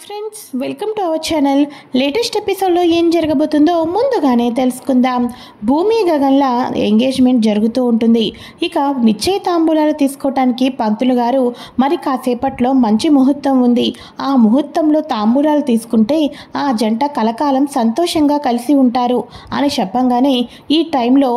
Friends, welcome to our channel. Latest ఎపిసోడ్లో ఏం జరగబోతుందో ముందుగానే తెలుసుకుందాం. భూమి గగన్ల ఎంగేజ్మెంట్ జరుగుతూ ఉంటుంది. ఇక నిశ్చయ తాంబూలాలు తీసుకోవటానికి పంతులు గారు మరి కాసేపట్లో మంచి ముహూర్తం ఉంది, ఆ ముహూర్తంలో తాంబూలాలు తీసుకుంటే ఆ జంట కలకాలం సంతోషంగా కలిసి ఉంటారు అని చెప్పంగానే ఈ టైంలో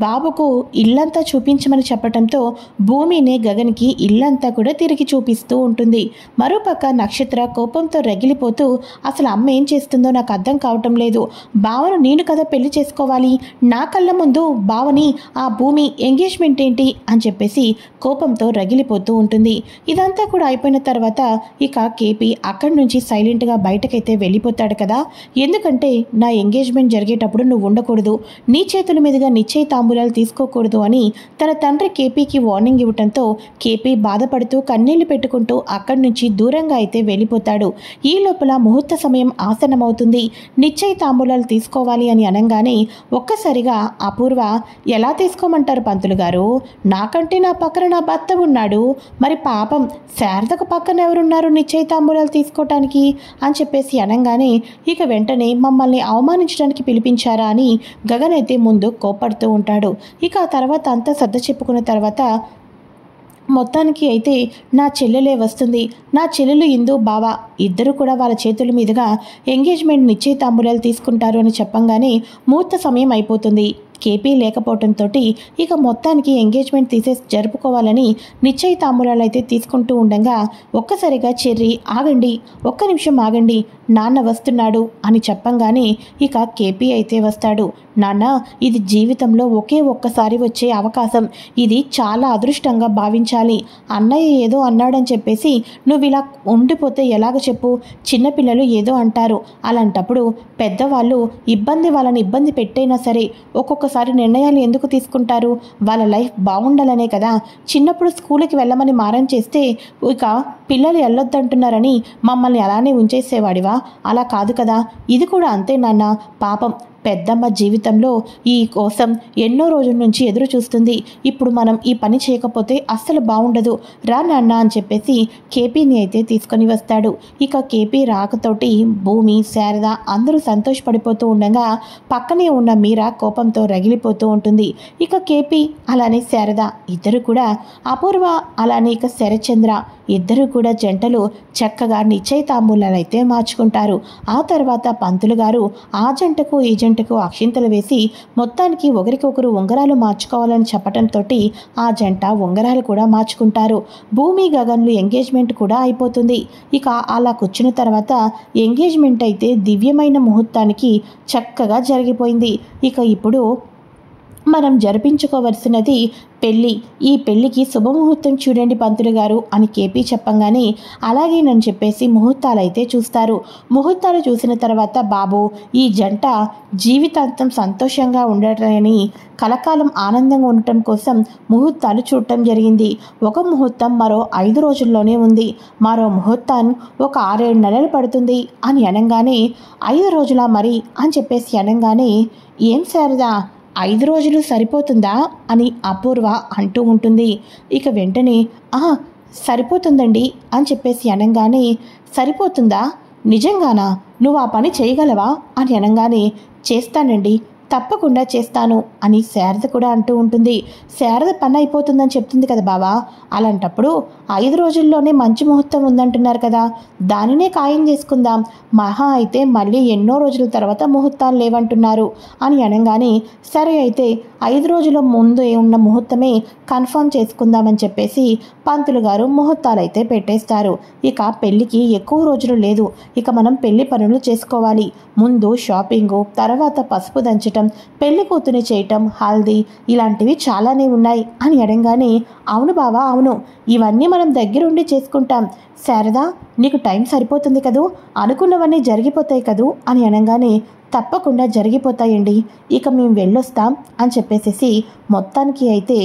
బాబుకు ఇల్లంతా చూపించమని చెప్పడంతో భూమిని గగన్కి ఇల్లంతా కూడా తిరిగి చూపిస్తూ ఉంటుంది. మరోపక్క నక్షత్ర కోపంతో రగిలిపోతూ అసలు అమ్మ ఏం చేస్తుందో నాకు అర్థం కావటం లేదు, బావను నేను కదా పెళ్లి చేసుకోవాలి, నా కళ్ళ ముందు బావని ఆ భూమి ఎంగేజ్మెంట్ ఏంటి అని చెప్పేసి కోపంతో రగిలిపోతూ ఉంటుంది. ఇదంతా కూడా అయిపోయిన తర్వాత ఇక కేపీ అక్కడి నుంచి సైలెంట్గా బయటకైతే వెళ్ళిపోతాడు కదా. ఎందుకంటే నా ఎంగేజ్మెంట్ జరిగేటప్పుడు నువ్వు ఉండకూడదు, నీ చేతుల మీదుగా నిశ్చయ తాంబూలాలు తీసుకోకూడదు అని తన తండ్రి కేపీకి వార్నింగ్ ఇవ్వటంతో కేపీ బాధపడుతూ కన్నీళ్లు పెట్టుకుంటూ అక్కడి నుంచి దూరంగా అయితే వెళ్ళిపోతాడు. ఈ లోపల ముహూర్త సమయం ఆసన్నమవుతుంది. నిశ్చయ తాంబూలాలు తీసుకోవాలి అని అనగానే ఒక్కసారిగా అపూర్వ, ఎలా తీసుకోమంటారు పంతులు గారు, నాకంటే నా పక్కన నా భర్త ఉన్నాడు, మరి పాపం శారదకు పక్కన ఎవరున్నారు నిశ్చయ తాంబూలాలు తీసుకోవటానికి అని చెప్పేసి అనగానే ఇక వెంటనే మమ్మల్ని అవమానించడానికి పిలిపించారా అని గగన్ అయితే ముందు కోపడుతూ ఉంటాడు. ఇక ఆ తర్వాత అంతా సర్ద చెప్పుకున్న తర్వాత మొత్తానికి అయితే నా చెల్లెలే వస్తుంది, నా చెల్లెలు ఇందు బావ ఇద్దరు కూడా వాళ్ళ చేతుల మీదుగా ఎంగేజ్మెంట్ నిశ్చయ తాంబూలాలు తీసుకుంటారు అని చెప్పంగానే ముహూర్త సమయం అయిపోతుంది. కేపీ లేకపోవడంతో ఇక మొత్తానికి ఎంగేజ్మెంట్ తీసేసి జరుపుకోవాలని నిశ్చయ తాంబూలాలు అయితే తీసుకుంటూ ఉండగా ఒక్కసారిగా చెర్రీ, ఆగండి, ఒక్క నిమిషం ఆగండి, నాన్న వస్తున్నాడు అని చెప్పంగానే ఇక కేపీ అయితే వస్తాడు. నాన్న, ఇది జీవితంలో ఒకే ఒక్కసారి వచ్చే అవకాశం, ఇది చాలా అదృష్టంగా భావించాలి, అన్నయ్య ఏదో అన్నాడని చెప్పేసి నువ్వు ఇలా ఉండిపోతే ఎలాగ చెప్పు, చిన్నపిల్లలు ఏదో అంటారు, అలాంటప్పుడు పెద్దవాళ్ళు వాళ్ళని ఇబ్బంది పెట్టైనా సరే ఒక్కొక్కసారి నిర్ణయాలు ఎందుకు తీసుకుంటారు, వాళ్ళ లైఫ్ బాగుండాలనే కదా. చిన్నప్పుడు స్కూల్కి వెళ్ళమని మారం చేస్తే ఇక పిల్లలు వెళ్ళొద్దంటున్నారని మమ్మల్ని అలానే ఉంచేసేవాడివా, అలా కాదు కదా, ఇది కూడా అంతే నాన్న, పాపం పెద్దమ్మ జీవితంలో ఈ కోసం ఎన్నో రోజుల నుంచి ఎదురు చూస్తుంది, ఇప్పుడు మనం ఈ పని చేయకపోతే అస్సలు బాగుండదు, రా నాన్న అని చెప్పేసి కేపీని అయితే తీసుకొని వస్తాడు. ఇక కేపీ రాకతోటి భూమి, శారద అందరూ సంతోషపడిపోతూ ఉండగా పక్కనే ఉన్న మీరా కోపంతో రగిలిపోతూ ఉంటుంది. ఇక కేపీ అలానే శారద ఇద్దరు కూడా, అపూర్వ అలానే ఇక శరచంద్ర ఇద్దరు కూడా జంటలు చక్కగా నిశ్చయ తాంబూలాలు అయితే మార్చుకుంటారు. ఆ తర్వాత పంతులు గారు ఆ జంటకు ఈ జంటకు అక్షింతలు వేసి మొత్తానికి ఒకరికొకరు ఉంగరాలు మార్చుకోవాలని చెప్పడంతో ఆ జంట ఉంగరాలు కూడా మార్చుకుంటారు. భూమి గగన్లు ఎంగేజ్మెంట్ కూడా అయిపోతుంది. ఇక అలా కూర్చున్న తర్వాత ఎంగేజ్మెంట్ అయితే దివ్యమైన ముహూర్తానికి చక్కగా జరిగిపోయింది. ఇక ఇప్పుడు మనం జరిపించుకోవలసినది పెళ్ళి, ఈ పెళ్ళికి శుభముహూర్తం చూడండి పంతులు గారు అని కేపీ చెప్పంగానే అలాగేనని చెప్పేసి ముహూర్తాలు అయితే చూస్తారు. ముహూర్తాలు చూసిన తర్వాత బాబు, ఈ జంట జీవితాంతం సంతోషంగా ఉండటని, కలకాలం ఆనందంగా ఉండటం కోసం ముహూర్తాలు చూడటం జరిగింది. ఒక ముహూర్తం మరో 5 రోజుల్లోనే ఉంది, మరో ముహూర్తం ఒక 6-7 నెలలు పడుతుంది అని అనగానే 5 రోజులా మరి అని చెప్పేసి అనగానే, ఏం శారదా 5 రోజులు సరిపోతుందా అని అపూర్వ అంటూ ఉంటుంది. ఇక వెంటనే సరిపోతుందండి అని చెప్పేసి అనగానే, సరిపోతుందా, నిజంగానా, నువ్వు ఆ పని చేయగలవా అని అనగానే, చేస్తానండి, తప్పకుండా చేస్తాను అని శారద కూడా అంటూ ఉంటుంది. శారద పని అయిపోతుందని చెప్తుంది కదా బావా, అలాంటప్పుడు 5 రోజుల్లోనే మంచి ముహూర్తం ఉందంటున్నారు కదా, దానినే ఖాయం చేసుకుందాం, మహా అయితే మళ్ళీ ఎన్నో రోజుల తర్వాత ముహూర్తాలు లేవంటున్నారు అని అనగానే, సరే అయితే 5 రోజుల ముందు ఉన్న ముహూర్తమే కన్ఫర్మ్ చేసుకుందామని చెప్పేసి పంతులు గారు ముహూర్తాలు అయితే పెట్టేస్తారు. ఇక పెళ్ళికి ఎక్కువ రోజులు లేదు, ఇక మనం పెళ్లి పనులు చేసుకోవాలి. ముందు షాపింగు, తర్వాత పసుపు దంచటం, పెళ్లి కూతుని చేయటం, హల్దీ ఇలాంటివి చాలానే ఉన్నాయి అని అనగానే, అవును బావా అవును, ఇవన్నీ మనం దగ్గరుండి చేసుకుంటాం, శారదా నీకు టైం సరిపోతుంది కదూ, అనుకున్నవన్నీ జరిగిపోతాయి కదూ అని అనగానే, తప్పకుండా జరిగిపోతాయండి, ఇక మేము వెళ్ళొస్తాం అని చెప్పేసి మొత్తానికి అయితే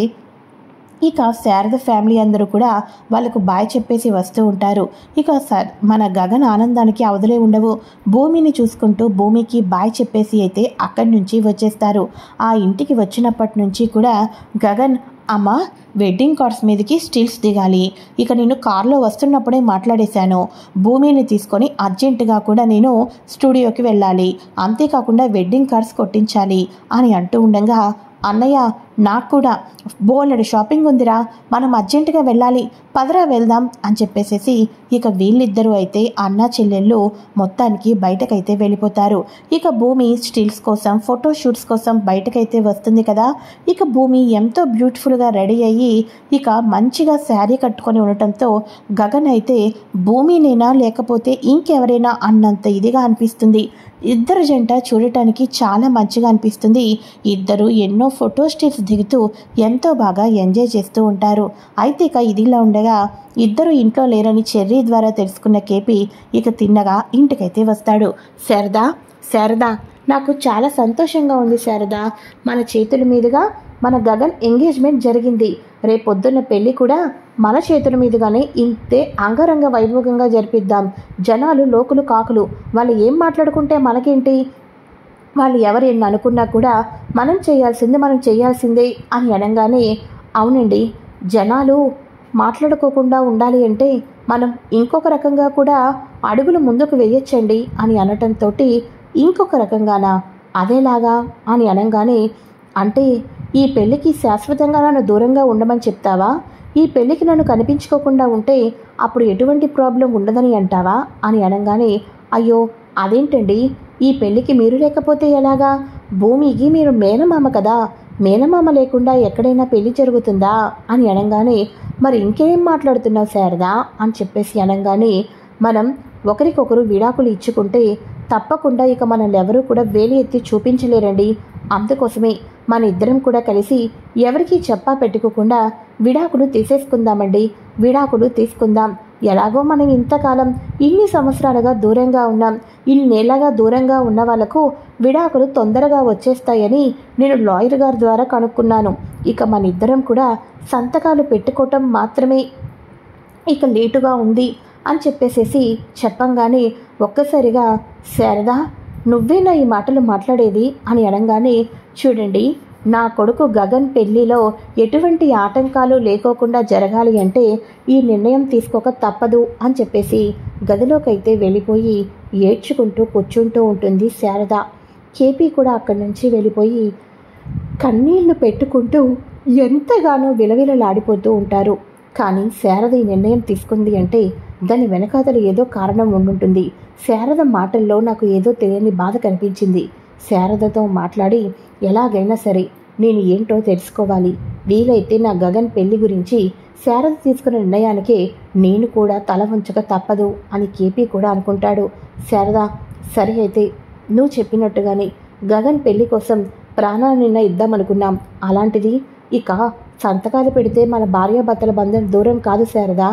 ఇక శారద ఫ్యామిలీ అందరూ కూడా వాళ్ళకు బాయ్ చెప్పేసి వస్తూ ఉంటారు. ఇక మన గగన్ ఆనందానికి అవధులే ఉండవు. భూమిని చూసుకుంటూ భూమికి బాయ్ చెప్పేసి అయితే అక్కడి నుంచి వచ్చేస్తారు. ఆ ఇంటికి వచ్చినప్పటి నుంచి కూడా గగన్ అమ్మా, వెడ్డింగ్ కార్డ్స్ మీదకి స్టిల్స్ దిగాలి. ఇక నేను కార్లో వస్తున్నప్పుడే మాట్లాడేశాను. భూమిని తీసుకొని అర్జెంటుగా కూడా నేను స్టూడియోకి వెళ్ళాలి. అంతేకాకుండా వెడ్డింగ్ కార్డ్స్ కొట్టించాలి అని అంటూ ఉండగా, అన్నయ్య నాకు కూడా బోలెడు షాపింగ్ ఉందిరా, మనం అర్జెంటుగా వెళ్ళాలి, పదరా వెళ్దాం అని చెప్పేసేసి ఇక వీళ్ళిద్దరూ అయితే అన్నా చెల్లెళ్ళు మొత్తానికి బయటకైతే వెళ్ళిపోతారు. ఇక భూమి స్టిల్స్ కోసం ఫోటోషూట్స్ కోసం బయటకైతే వస్తుంది కదా. ఇక భూమి ఎంతో బ్యూటిఫుల్గా రెడీ అయ్యి ఇక మంచిగా శారీ కట్టుకొని ఉండటంతో గగన్ అయితే భూమినేనా లేకపోతే ఇంకెవరైనా అన్నంత ఇదిగా అనిపిస్తుంది. ఇద్దరు జంట చూడటానికి చాలా మంచిగా అనిపిస్తుంది. ఇద్దరు ఎన్నో ఫోటో స్టిల్స్ దిగుతూ ఎంతో బాగా ఎంజాయ్ చేస్తూ ఉంటారు. అయితే ఇక ఇదిలా ఉండగా ఇద్దరు ఇంట్లో లేరని చెర్రీ ద్వారా తెలుసుకున్న కేపీ ఇక తిన్నగా ఇంటికైతే వస్తాడు. శారదా, నాకు చాలా సంతోషంగా ఉంది శారదా. మన చేతుల మీదుగా మన గగన్ ఎంగేజ్మెంట్ జరిగింది. రేపొద్దున్న పెళ్ళి కూడా మన చేతుల మీదుగానే ఇంతే అంగరంగ వైభోగంగా జరిపిద్దాం. జనాలు లోకులు కాకులు, వాళ్ళు ఏం మాట్లాడుకుంటే మనకేంటి, వాళ్ళు ఎవరు ఎన్ని అనుకున్నా కూడా మనం చేయాల్సిందే అని అనగానే, అవునండి, జనాలు మాట్లాడుకోకుండా ఉండాలి అంటే మనం ఇంకొక రకంగా కూడా అడుగులు ముందుకు వేయొచ్చండి అని అనటంతో, ఇంకొక రకంగానా, అదేలాగా అని అనగానే, అంటే ఈ పెళ్ళికి శాశ్వతంగా నన్ను దూరంగా ఉండమని చెప్తావా? ఈ పెళ్ళికి నన్ను కనిపించుకోకుండా ఉంటే అప్పుడు ఎటువంటి ప్రాబ్లం ఉండదని అంటావా అని అనగానే, అయ్యో అదేంటండి, ఈ పెళ్ళికి మీరు లేకపోతే ఎలాగా? భూమికి మీరు మేనమామ కదా, మేనమామ లేకుండా ఎక్కడైనా పెళ్ళి జరుగుతుందా అని అనగానే, మరి ఇంకేం మాట్లాడుతున్నావు శారదా అని చెప్పేసి అనగానే, మనం ఒకరికొకరు విడాకులు ఇచ్చుకుంటే తప్పకుండా ఇక మనల్ని ఎవరూ కూడా వేలి ఎత్తి చూపించలేరండి. అందుకోసమే మన ఇద్దరం కూడా కలిసి ఎవరికీ చెప్పా పెట్టుకోకుండా విడాకులు తీసేసుకుందామండి. విడాకులు తీసుకుందాం. ఎలాగో మనం ఇంతకాలం ఇన్ని సంవత్సరాలుగా దూరంగా ఉన్నాం. ఇన్నేళ్లగా దూరంగా ఉన్న వాళ్లకు విడాకులు తొందరగా వచ్చేస్తాయని నేను లాయర్ గారి ద్వారా కనుక్కున్నాను. ఇక మన ఇద్దరం కూడా సంతకాలు పెట్టుకోవటం మాత్రమే ఇక లేటుగా ఉంది అని చెప్పేసేసి చెప్పంగానే, ఒక్కసారిగా శారదా, నువ్వేనా ఈ మాటలు మాట్లాడేది అని అనగానే, చూడండి, నా కొడుకు గగన్ పెళ్లిలో ఎటువంటి ఆటంకాలు లేకోకుండా జరగాలి అంటే ఈ నిర్ణయం తీసుకోక తప్పదు అని చెప్పేసి గదిలోకైతే వెళ్ళిపోయి ఏడ్చుకుంటూ కూర్చుంటూ ఉంటుంది శారద. కేపీ కూడా అక్కడి నుంచి వెళ్ళిపోయి కన్నీళ్లు పెట్టుకుంటూ ఎంతగానో విలవిలలాడిపోతూ ఉంటారు. కానీ శారద ఈ నిర్ణయం తీసుకుంది అంటే దాని వెనకాతలు ఏదో కారణం ఉండుంటుంది. శారద మాటల్లో నాకు ఏదో తెలియని బాధ కనిపించింది. శారదతో మాట్లాడి ఎలాగైనా సరే నేను ఏంటో తెలుసుకోవాలి. వీలైతే నా గగన్ పెళ్లి గురించి శారద తీసుకున్న నిర్ణయానికే నేను కూడా తల ఉంచక తప్పదు అని కేపీ కూడా అనుకుంటాడు. శారద, సరే అయితే నువ్వు చెప్పినట్టుగానే గగన్ పెళ్లి కోసం ప్రాణాలైనా ఇద్దామనుకున్నాం. అలాంటిది ఇక సంతకాలు పెడితే మన భార్యాభర్తల బంధం దూరం కాదు శారద.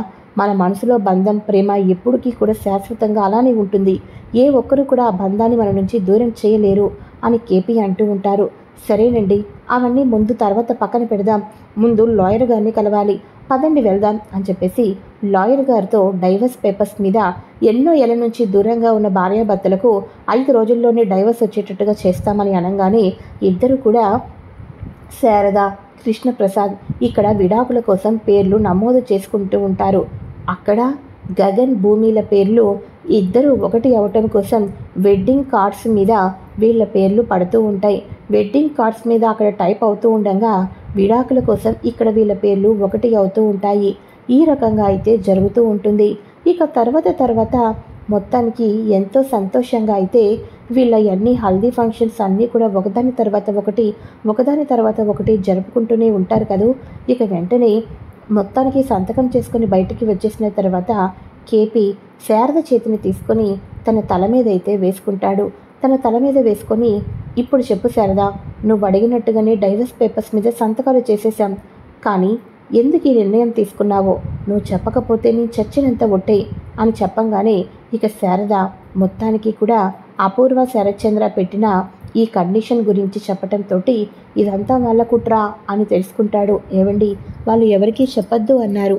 మన మనసులో బంధం, ప్రేమ ఎప్పటికీ కూడా శాశ్వతంగా అలానే ఉంటుంది. ఏ ఒక్కరు కూడా ఆ బంధాన్ని మన నుంచి దూరం చేయలేరు అని కేపీ అంటూ ఉంటారు. సరేనండి, అవన్నీ తర్వాత పక్కన పెడదాం. ముందు లాయర్ గారిని కలవాలి, పదండి వెళ్దాం అని చెప్పేసి లాయర్ గారితో డైవర్స్ పేపర్స్ మీద ఎన్నో ఏళ్ల నుంచి దూరంగా ఉన్న భార్యాభర్తలకు 5 రోజుల్లోనే డైవర్స్ వచ్చేటట్టుగా చేస్తామని అనగానే ఇద్దరు కూడా శారద, కృష్ణప్రసాద్ ఇక్కడ విడాకుల కోసం పేర్లు నమోదు చేసుకుంటూ ఉంటారు. అక్కడ గగన్, భూమిల పేర్లు ఇద్దరు ఒకటి అవటం కోసం వెడ్డింగ్ కార్డ్స్ మీద వీళ్ళ పేర్లు పడుతూ ఉంటాయి. వెడ్డింగ్ కార్డ్స్ మీద అక్కడ టైప్ అవుతూ ఉండగా విడాకుల కోసం ఇక్కడ వీళ్ళ పేర్లు ఒకటి అవుతూ ఉంటాయి. ఈ రకంగా అయితే జరుగుతూ ఉంటుంది. ఇక తర్వాత మొత్తానికి ఎంతో సంతోషంగా అయితే వీళ్ళ అన్ని హల్దీ ఫంక్షన్స్ అన్నీ కూడా ఒకదాని తర్వాత ఒకటి జరుపుకుంటూనే ఉంటారు కదూ. ఇక వెంటనే మొత్తానికి సంతకం చేసుకుని బయటికి వచ్చేసిన తర్వాత కేపీ శారద చేతిని తీసుకొని తన తల మీద అయితే వేసుకుంటాడు. తన తల మీద వేసుకొని, ఇప్పుడు చెప్పు శారద, నువ్వు అడిగినట్టుగానే డైవర్స్ పేపర్స్ మీద సంతకాలు చేసేశాం. కానీ ఎందుకు ఈ నిర్ణయం తీసుకున్నావో నువ్వు చెప్పకపోతే నేను చచ్చినంత ఒట్టేయి అని చెప్పంగానే ఇక శారద మొత్తానికి కూడా అపూర్వ శరత్చంద్ర పెట్టిన ఈ కండిషన్ గురించి చెప్పటంతో ఇదంతా వాళ్ళ కుట్ర అని తెలుసుకుంటాడు. ఏవండి, వాళ్ళు ఎవరికీ చెప్పొద్దు అన్నారు.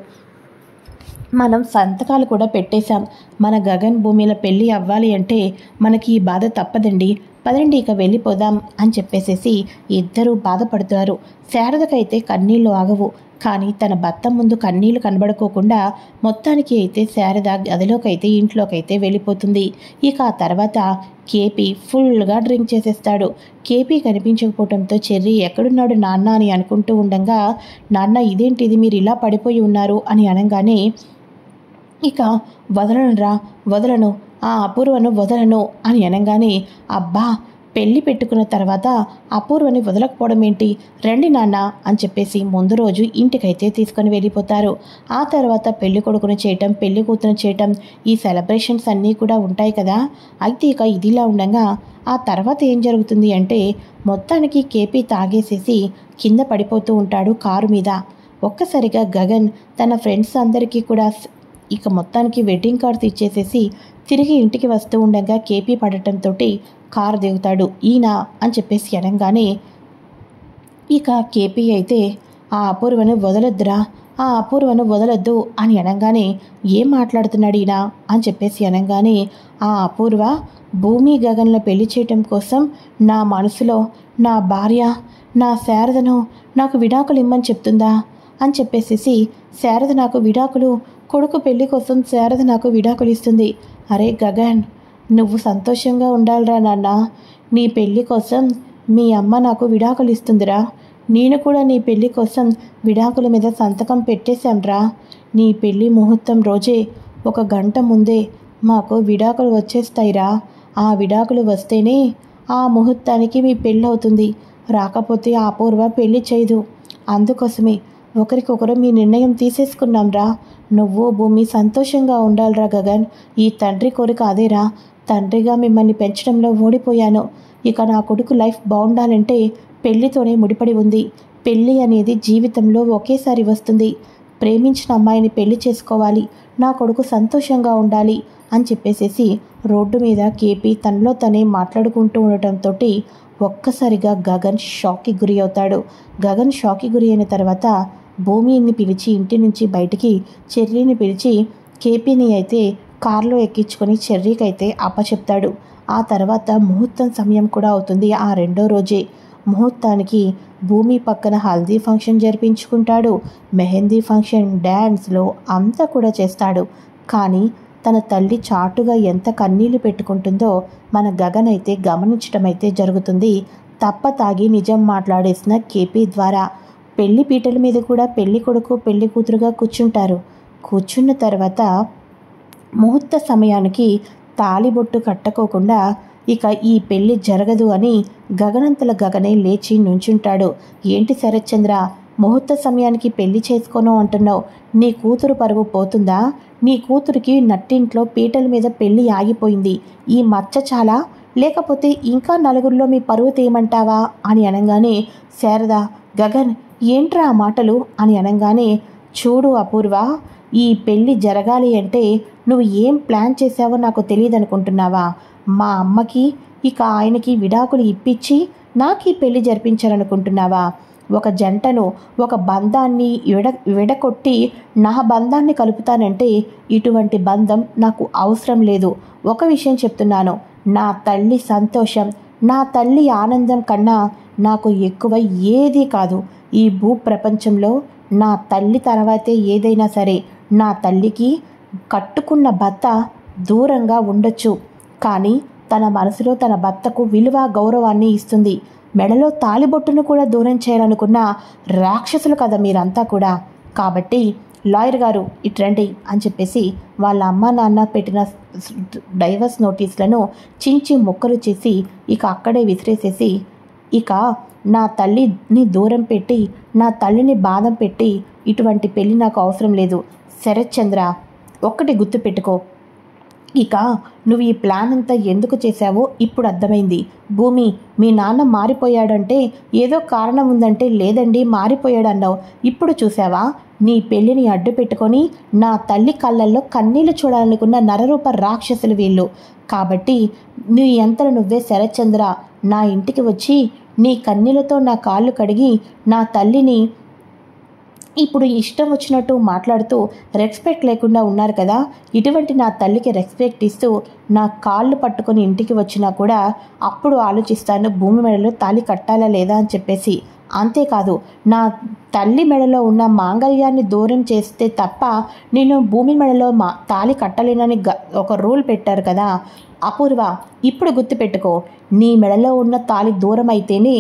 మనం సంతకాలు కూడా పెట్టేశాం. మన గగన్, భూమిల పెళ్ళి అవ్వాలి అంటే మనకి ఈ బాధ తప్పదండి. పదండి ఇక వెళ్ళిపోదాం అని చెప్పేసేసి ఇద్దరూ బాధపడుతున్నారు. శారదకైతే కన్నీళ్లు ఆగవు. కానీ తన భర్త ముందు కన్నీళ్లు కనబడుకోకుండా మొత్తానికి అయితే శారద గదిలోకైతే ఇంట్లోకైతే వెళ్ళిపోతుంది. ఇక ఆ తర్వాత కేపీ ఫుల్గా డ్రింక్ చేసేస్తాడు. కేపీ కనిపించకపోవడంతో చెర్రీ ఎక్కడున్నాడు నాన్న అని అనుకుంటూ ఉండగా, నాన్న ఇదేంటిది మీరు ఇలా పడిపోయి ఉన్నారు అని అనగానే, ఇక వదలను ఆ అపూర్వను వదలను అని అనగానే, అబ్బా పెళ్లి పెట్టుకున్న తర్వాత అపూర్వని వదలకపోవడం ఏంటి, రండి నాన్న అని చెప్పేసి ముందు రోజు ఇంటికైతే తీసుకొని వెళ్ళిపోతారు. ఆ తర్వాత పెళ్లి కొడుకును చేయటం, పెళ్లి కూతురు చేయటం, ఈ సెలబ్రేషన్స్ అన్నీ కూడా ఉంటాయి కదా. అయితే ఇక ఇదిలా ఉండగా ఆ తర్వాత ఏం జరుగుతుంది అంటే, మొత్తానికి కేపీ తాగేసేసి కింద పడిపోతూ ఉంటాడు కారు మీద. ఒక్కసారిగా గగన్ తన ఫ్రెండ్స్ అందరికీ కూడా ఇక మొత్తానికి వెడ్డింగ్ కార్డ్స్ ఇచ్చేసేసి తిరిగి ఇంటికి వస్తూ ఉండగా కేపీ పడటంతో కారు దిగుతాడు. ఈయన అని చెప్పేసి అనగానే, ఇక కేపీ అయితే ఆ అపూర్వను వదలొద్దురా, ఆ అపూర్వను వదలొద్దు అని అనగానే, ఏం మాట్లాడుతున్నాడు ఈయన అని చెప్పేసి అనగానే, ఆ అపూర్వ భూమి గగన్ల పెళ్లి చేయటం కోసం నా మనసులో నా భార్య నా శారదను నాకు విడాకులు ఇమ్మని చెప్తుందా అని చెప్పేసేసి, శారద నాకు విడాకులు, కొడుకు పెళ్లి కోసం శారద నాకు విడాకులు ఇస్తుంది. అరే గగన్, నువ్వు సంతోషంగా ఉండాలిరా నాన్న. నీ పెళ్లి కోసం మీ అమ్మ నాకు విడాకులు ఇస్తుందిరా. నేను కూడా నీ పెళ్లి కోసం విడాకుల మీద సంతకం పెట్టేశాంరా. నీ పెళ్లి ముహూర్తం రోజే 1 గంట ముందే మాకు విడాకులు వచ్చేస్తాయిరా. ఆ విడాకులు వస్తేనే ఆ ముహూర్తానికి మీ పెళ్ళి అవుతుంది. రాకపోతే ఆ అపూర్వ పెళ్లి చేయదు. అందుకోసమే ఒకరికొకరు మీ నిర్ణయం తీసేసుకున్నాంరా. నువ్వు భూమి సంతోషంగా ఉండాలిరా గగన్. ఈ తండ్రి కోరిక అదేరా. తండ్రిగా మిమ్మల్ని పెంచడంలో ఓడిపోయాను. ఇక నా కొడుకు లైఫ్ బాగుండాలంటే పెళ్లితోనే ముడిపడి ఉంది. పెళ్ళి అనేది జీవితంలో ఒకేసారి వస్తుంది. ప్రేమించిన అమ్మాయిని పెళ్లి చేసుకోవాలి, నా కొడుకు సంతోషంగా ఉండాలి అని చెప్పేసేసి రోడ్డు మీద కేపీ తనలో తనే మాట్లాడుకుంటూ ఉండటంతో ఒక్కసారిగా గగన్ షాక్కి గురి అవుతాడు. గగన్ షాక్కి గురి అయిన తర్వాత భూమిని పిలిచి ఇంటి నుంచి బయటికి చెర్రీని పిలిచి కేపీని అయితే కారులో ఎక్కించుకొని చెర్రీకి అయితే అప్పచెప్తాడు. ఆ తర్వాత ముహూర్తం సమయం కూడా అవుతుంది. ఆ రెండో రోజే ముహూర్తానికి భూమి పక్కన హల్దీ ఫంక్షన్ జరిపించుకుంటాడు. మెహందీ ఫంక్షన్, డ్యాన్స్లో అంతా కూడా చేస్తాడు. కానీ తన తల్లి చాటుగా ఎంత కన్నీళ్లు పెట్టుకుంటుందో మన గగన్ అయితే గమనించడం అయితే జరుగుతుంది. తప్ప తాగి నిజం మాట్లాడేసిన కేపీ ద్వారా పెళ్లి పీటల మీద కూడా పెళ్లి కొడుకు పెళ్లి కూతురుగా కూర్చుంటారు. కూర్చున్న తర్వాత ముహూర్త సమయానికి తాళిబొట్టు కట్టుకోకుండా ఇక ఈ పెళ్లి జరగదు అని గగనంతల గగనే లేచి నుంచుంటాడు. ఏంటి శరత్చంద్ర, ముహూర్త సమయానికి పెళ్లి చేసుకోను అంటున్నావు? నీ కూతురు పరువు పోతుందా? నీ కూతురికి నట్టింట్లో పీటల మీద పెళ్లి ఆగిపోయింది. ఈ మచ్చ చాలా, లేకపోతే ఇంకా నలుగురిలో మీ పరువు తీయమంటావా అని అనగానే, శారద, గగన్ ఏంట్రా ఆ మాటలు అని అనగానే, చూడు అపూర్వ, ఈ పెళ్ళి జరగాలి అంటే నువ్వు ఏం ప్లాన్ చేసావో నాకు తెలియదు అనుకుంటున్నావా? మా అమ్మకి ఇక ఆయనకి విడాకులు ఇప్పించి నాకు ఈ పెళ్లి జరిపించాలనుకుంటున్నావా? ఒక జంటను, ఒక బంధాన్ని విడకొట్టి నా బంధాన్ని కలుపుతానంటే ఇటువంటి బంధం నాకు అవసరం లేదు. ఒక విషయం చెప్తున్నాను, నా తల్లి సంతోషం, నా తల్లి ఆనందం కన్నా నాకు ఎక్కువ ఏదీ కాదు. ఈ భూప్రపంచంలో నా తల్లి తర్వాతే ఏదైనా సరే. నా తల్లికి కట్టుకున్న భర్త దూరంగా ఉండొచ్చు, కానీ తన మనసులో తన భర్తకు విలువ గౌరవాన్ని ఇస్తుంది. మెడలో తాళిబొట్టును కూడా దూరం చేయాలనుకున్న రాక్షసులు కదా మీరంతా కూడా. కాబట్టి లాయర్ గారు ఇట్రండి అని చెప్పేసి వాళ్ళ అమ్మ నాన్న పెట్టిన డైవర్స్ నోటీసులను చించి ముక్కలు చేసి ఇక అక్కడే విసిరేసేసి, ఇక నా తల్లిని దూరం పెట్టి నా తల్లిని బాధం పెట్టి ఇటువంటి పెళ్ళి నాకు అవసరం లేదు. శరత్చంద్ర, ఒక్కటి గుర్తుపెట్టుకో, ఇక నువ్వు ఈ ప్లాన్ అంతా ఎందుకు చేశావో ఇప్పుడు అర్థమైంది. భూమి, మీ నాన్న మారిపోయాడంటే ఏదో కారణం ఉందంటే లేదండి మారిపోయాడన్నావు. ఇప్పుడు చూసావా, నీ పెళ్ళిని అడ్డు పెట్టుకొని నా తల్లి కళ్ళల్లో కన్నీళ్లు చూడాలనుకున్న నరరూప రాక్షసులు వీళ్ళు. కాబట్టి నీ అంతలో నువ్వే శరత్చంద్ర నా ఇంటికి వచ్చి నీ కన్నీళ్లతో నా కాళ్ళు కడిగి నా తల్లిని ఇప్పుడు ఇష్టం వచ్చినట్టు మాట్లాడుతూ రెస్పెక్ట్ లేకుండా ఉన్నారు కదా, ఇటువంటి నా తల్లికి రెస్పెక్ట్ ఇస్తూ నా కాళ్ళు పట్టుకొని ఇంటికి వచ్చినా కూడా అప్పుడు ఆలోచిస్తాను భూమి మెడలో తాళి కట్టాలా లేదా అని చెప్పేసి. అంతేకాదు, నా తల్లి మెడలో ఉన్న మాంగళ్యాన్ని దూరం చేస్తే తప్ప నేను భూమి మెడలో తాళి కట్టలేనని ఒక రూల్ పెట్టారు కదా అపూర్వ. ఇప్పుడు గుర్తుపెట్టుకో, నీ మెడలో ఉన్న తాళి దూరం అయితేనే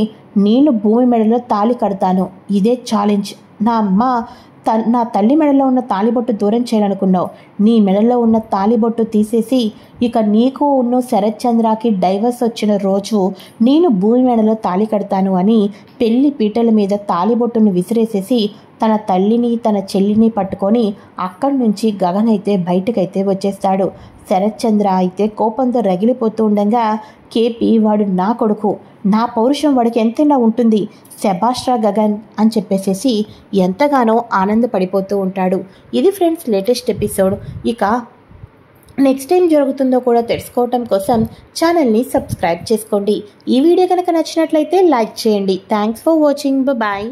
నేను భూమి మెడలో తాళి కడతాను. ఇదే ఛాలెంజ్. నా తల్లి మెడలో ఉన్న తాళిబొట్టు దూరం చేయాలనుకున్నావు, నీ మెడలో ఉన్న తాళిబొట్టు తీసేసి ఇక నీకు ఉన్న శరత్ చంద్రకి డైవర్స్ వచ్చిన రోజు నేను భూమి మెడలో తాళి కడతాను అని పెళ్లి పీటల మీద తాళిబొట్టును విసిరేసేసి తన తల్లిని తన చెల్లిని పట్టుకొని అక్కడి నుంచి గగన్ అయితే బయటకైతే వచ్చేస్తాడు. శరత్ చంద్ర అయితే కోపంతో రగిలిపోతూ ఉండగా, కేపీ వాడు నా కొడుకు, నా పౌరుషం వాడికి ఎంతైనా ఉంటుంది, శభాష్రా గగన్ అని చెప్పేసేసి ఎంతగానో ఆనందపడిపోతూ ఉంటాడు. ఇది ఫ్రెండ్స్ లేటెస్ట్ ఎపిసోడ్. ఇక నెక్స్ట్ టైం జరుగుతుందో కూడా తెలుసుకోవటం కోసం ఛానల్ని సబ్స్క్రైబ్ చేసుకోండి. ఈ వీడియో కనుక నచ్చినట్లయితే లైక్ చేయండి. Thanks for watching. బాయ్.